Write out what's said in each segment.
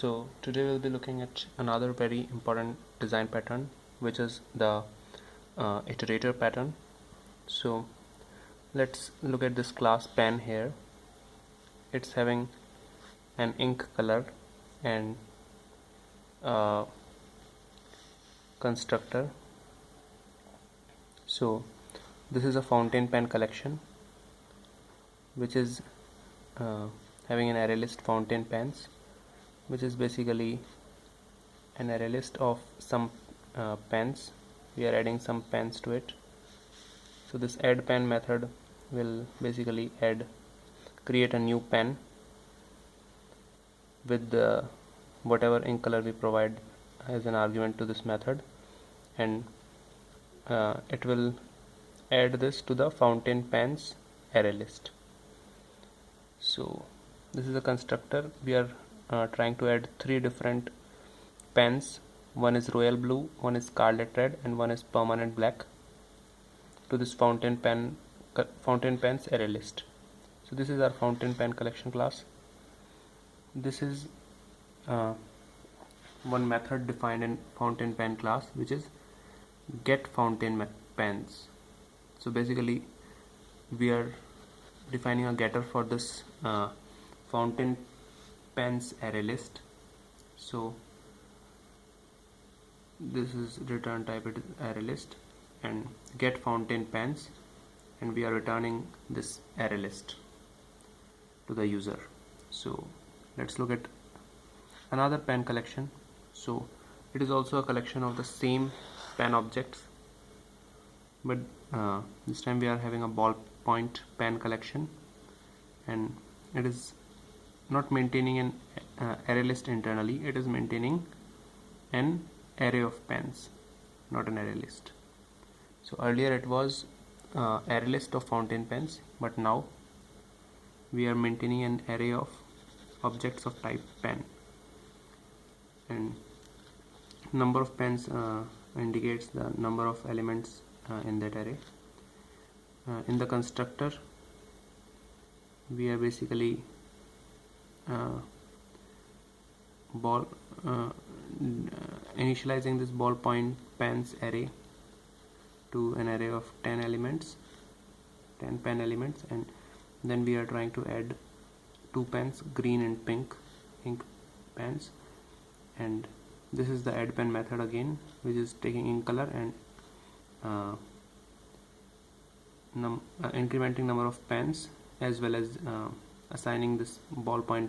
So today we'll be looking at another very important design pattern, which is the iterator pattern. So let's look at this class pen here. It's having an ink color and constructor. So this is a fountain pen collection, which is having an array list fountain pens, which is basically an array list of some pens. We are adding some pens to it. So this add pen method will basically create a new pen with the whatever ink color we provide as an argument to this method, and it will add this to the fountain pens array list. So this is a constructor. We are trying to add three different pens. One is royal blue, one is scarlet red, and one is permanent black to this fountain pens array list. So this is our fountain pen collection class. This is one method defined in fountain pen class, which is get fountain pens. So basically we are defining a getter for this fountain pens array list. So this is return type, it is array list, and get fountain pens, and we are returning this array list to the user. So let's look at another pen collection. So it is also a collection of the same pen objects, but this time we are having a ballpoint pen collection, and it is not maintaining an array list internally, it is maintaining an array of pens, not an array list. So earlier it was array list of fountain pens, but now we are maintaining an array of objects of type pen, and number of pens indicates the number of elements in that array. In the constructor we are basically initializing this ballpoint pens array to an array of 10 pen elements, and then we are trying to add two pens, green and pink ink pens, and this is the add pen method again, which is taking ink color and incrementing number of pens, as well as assigning this ballpoint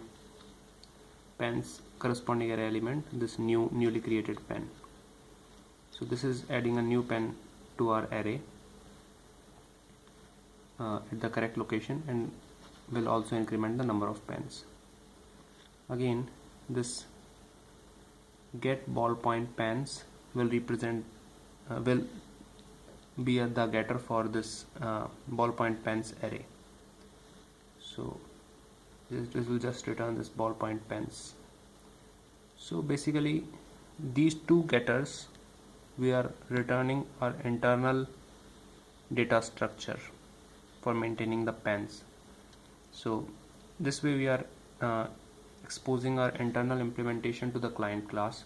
pens corresponding array element, this newly created pen. So this is adding a new pen to our array at the correct location, and will also increment the number of pens. Again, this get ballpoint pens will represent will be the getter for this ballpoint pens array. So this will just return this ballpoint pens. So basically these two getters, we are returning our internal data structure for maintaining the pens. So this way we are exposing our internal implementation to the client class.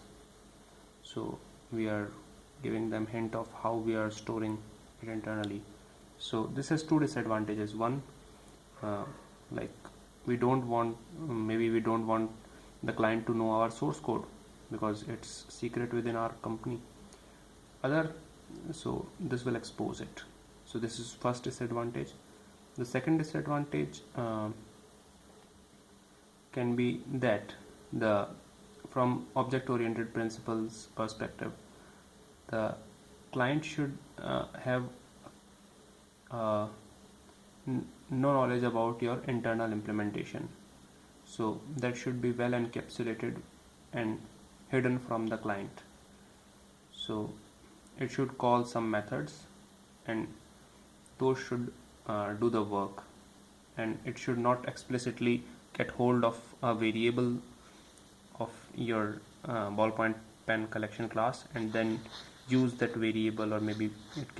So we are giving them hint of how we are storing it internally. So this has two disadvantages. One, like we don't want the client to know our source code because it's secret within our company. So this will expose it. So this is first disadvantage. The second disadvantage can be that from object-oriented principles perspective, the client should have no knowledge about your internal implementation. So that should be well encapsulated and hidden from the client. So it should call some methods, and those should do the work, and it should not explicitly get hold of a variable of your ballpoint pen collection class and then use that variable, or maybe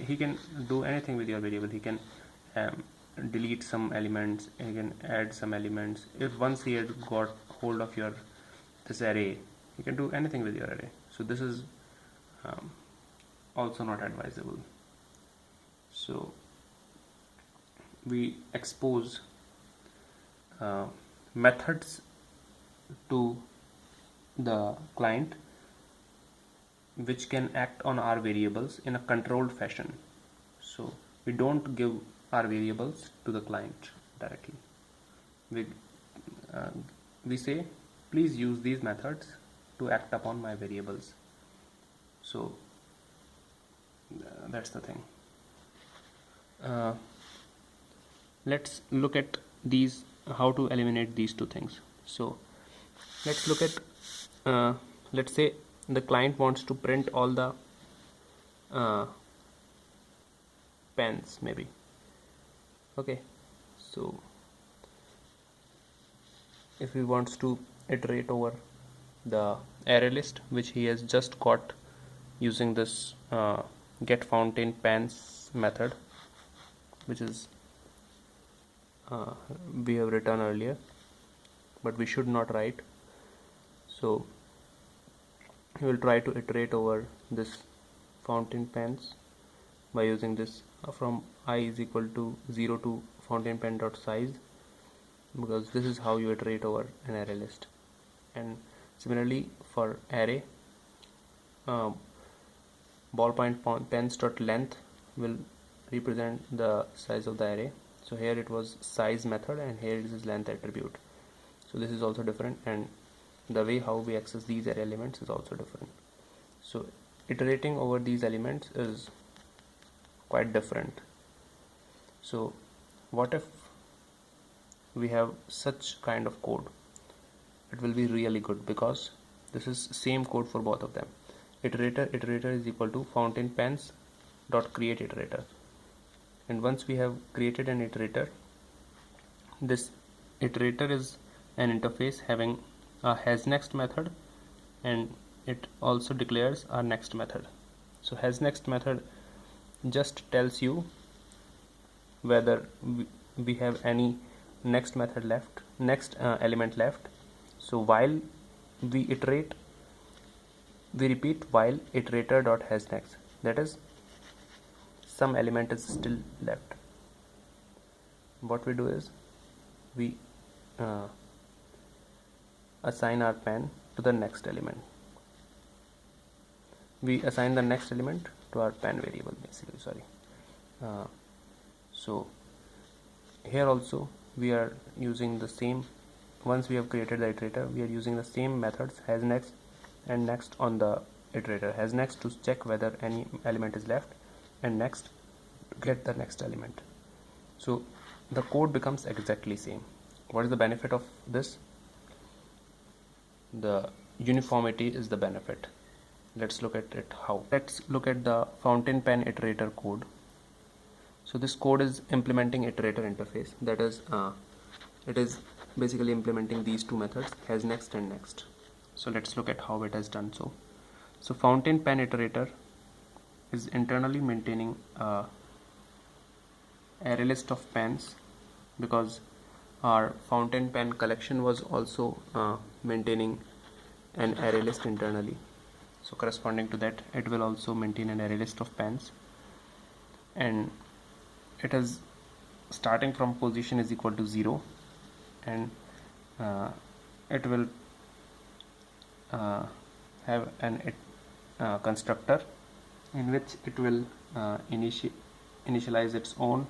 he can do anything with your variable. He can delete some elements, he can add some elements. If once he had got hold of your this array, you can do anything with your array. So this is also not advisable. So we expose methods to the client which can act on our variables in a controlled fashion. So we don't give our variables to the client directly. We say, please use these methods to act upon my variables. So that's the thing. Let's look at these, how to eliminate these two things. So let's look at, let's say the client wants to print all the pens maybe. Okay, so if he wants to iterate over the array list which he has just got using this get fountain pens method, which is we have written earlier but we should not write. So we will try to iterate over this fountain pens by using this from I is equal to 0 to fountain pen dot size, because this is how you iterate over an array list. And similarly for array, ballpoint pens dot length will represent the size of the array. So here it was size method and here it is length attribute. So this is also different, and the way how we access these array elements is also different. So iterating over these elements is quite different. So what if we have such kind of code? It will be really good, because this is same code for both of them. Iterator is equal to fountain pens dot create iterator, and once we have created an iterator, this iterator is an interface having a hasNext method, and it also declares our next method. So hasNext method just tells you whether we have any next method left, next element left. So while we iterate, we repeat while iterator dot hasNext, that is some element is still left. What we do is we assign our pen to the next element. We assign the next element to our pen variable basically, so here also we are using the same. Once we have created the iterator, we are using the same methods hasNext and next on the iterator. hasNext to check whether any element is left, and next to get the next element. So the code becomes exactly same. What is the benefit of this? The uniformity is the benefit. Let's look at it how. Let's look at the fountain pen iterator code. So this code is implementing iterator interface, that is it is basically implementing these two methods, hasNext and next. So let's look at how it has done so. So fountain pen iterator is internally maintaining a array list of pens, because our fountain pen collection was also maintaining an array list internally. So corresponding to that, it will also maintain an array list of pens, and it is starting from position is equal to 0, and it will have an constructor in which it will initialize its own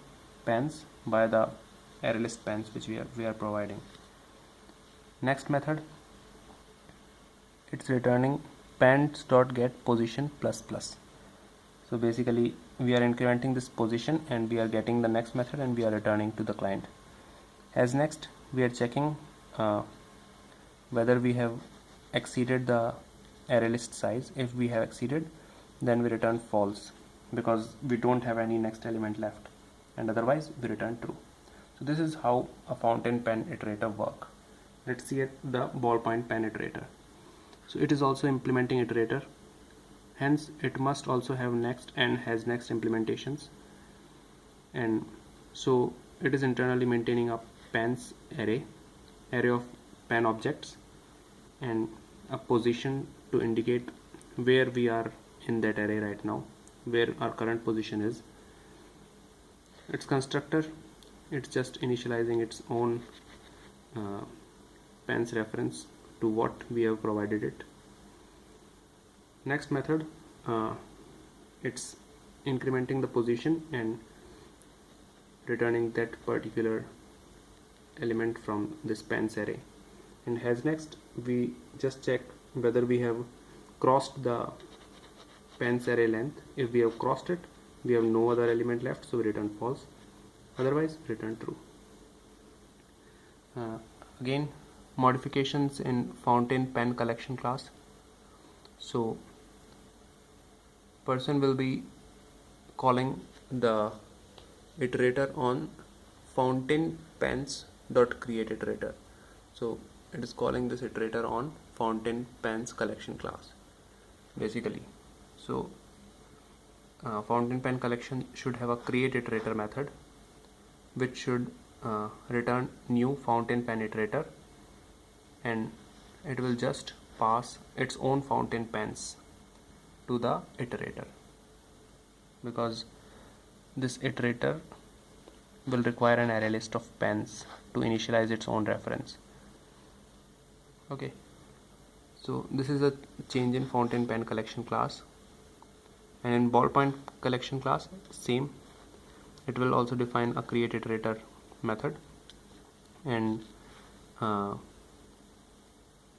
pens by the array list pens which we are providing. Next method, it's returning pens dot get position plus plus. So basically we are incrementing this position and we are getting the next method and we are returning to the client. hasNext, we are checking whether we have exceeded the array list size. If we have exceeded, then we return false, because we don't have any next element left, and otherwise we return true. So this is how a fountain pen iterator work. Let's see at the ballpoint pen iterator. So it is also implementing iterator, hence it must also have next and hasNext implementations, and so it is internally maintaining a pens array of pen objects, and a position to indicate where we are in that array right now, where our current position is. Its constructor, it's just initializing its own pens reference to what we have provided it. Next method, it's incrementing the position and returning that particular element from this pens array. And as next, we just check whether we have crossed the pens array length. If we have crossed it, we have no other element left, so we return false, otherwise return true. Again, modifications in fountain pen collection class. So person will be calling the iterator on fountain pens dot create iterator. So it is calling this iterator on fountain pens collection class basically. So fountain pen collection should have a create iterator method which should return new fountain pen iterator, and it will just pass its own fountain pens to the iterator, because this iterator will require an array list of pens to initialize its own reference. Okay, so this is a change in fountain pen collection class. And in ballpoint collection class, same, it will also define a create iterator method, and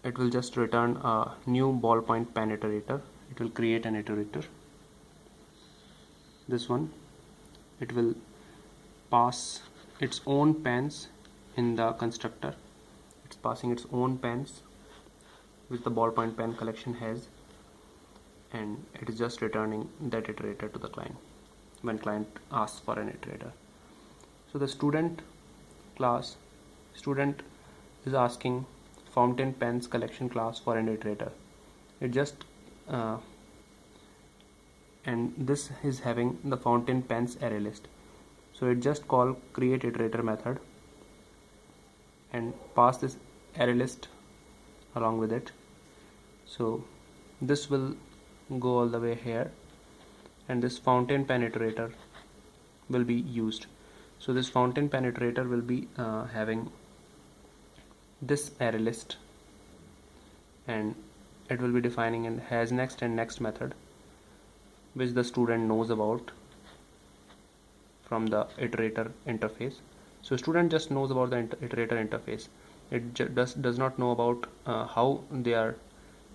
it will just return a new ballpoint pen iterator. It will create an iterator, this one. It will pass its own pens in the constructor. It's passing its own pens which the ballpoint pen collection has, and it is just returning that iterator to the client when client asks for an iterator. So the student class, student is asking fountain pens collection class for an iterator. It just and this is having the fountain pens array list, so it just call create iterator method and pass this array list along with it. So this will go all the way here, and this fountain pen iterator will be used. So this fountain pen iterator will be having this array list, and it will be defining an has next and next method which the student knows about from the iterator interface. So student just knows about the iterator interface. It does not know about how they are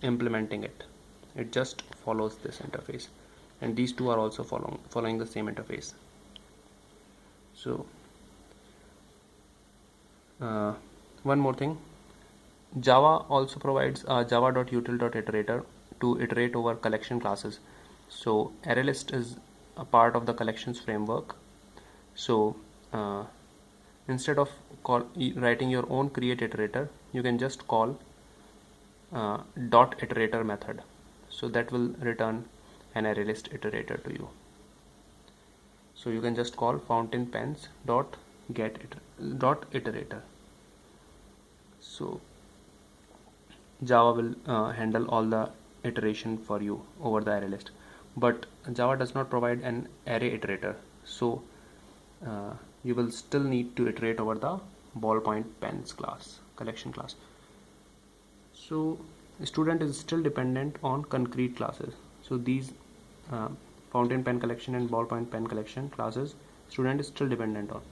implementing it. It just follows this interface, and these two are also following the same interface. So one more thing, Java also provides java.util.iterator to iterate over collection classes. So ArrayList is a part of the collections framework. So instead of writing your own create iterator, you can just call dot iterator method. So that will return an ArrayList iterator to you. So you can just call fountain pens dot get dot iterator. So Java will handle all the iteration for you over the array list, but Java does not provide an array iterator. So you will still need to iterate over the ballpoint pens class, collection class. So student is still dependent on concrete classes. So these fountain pen collection and ballpoint pen collection classes student is still dependent on.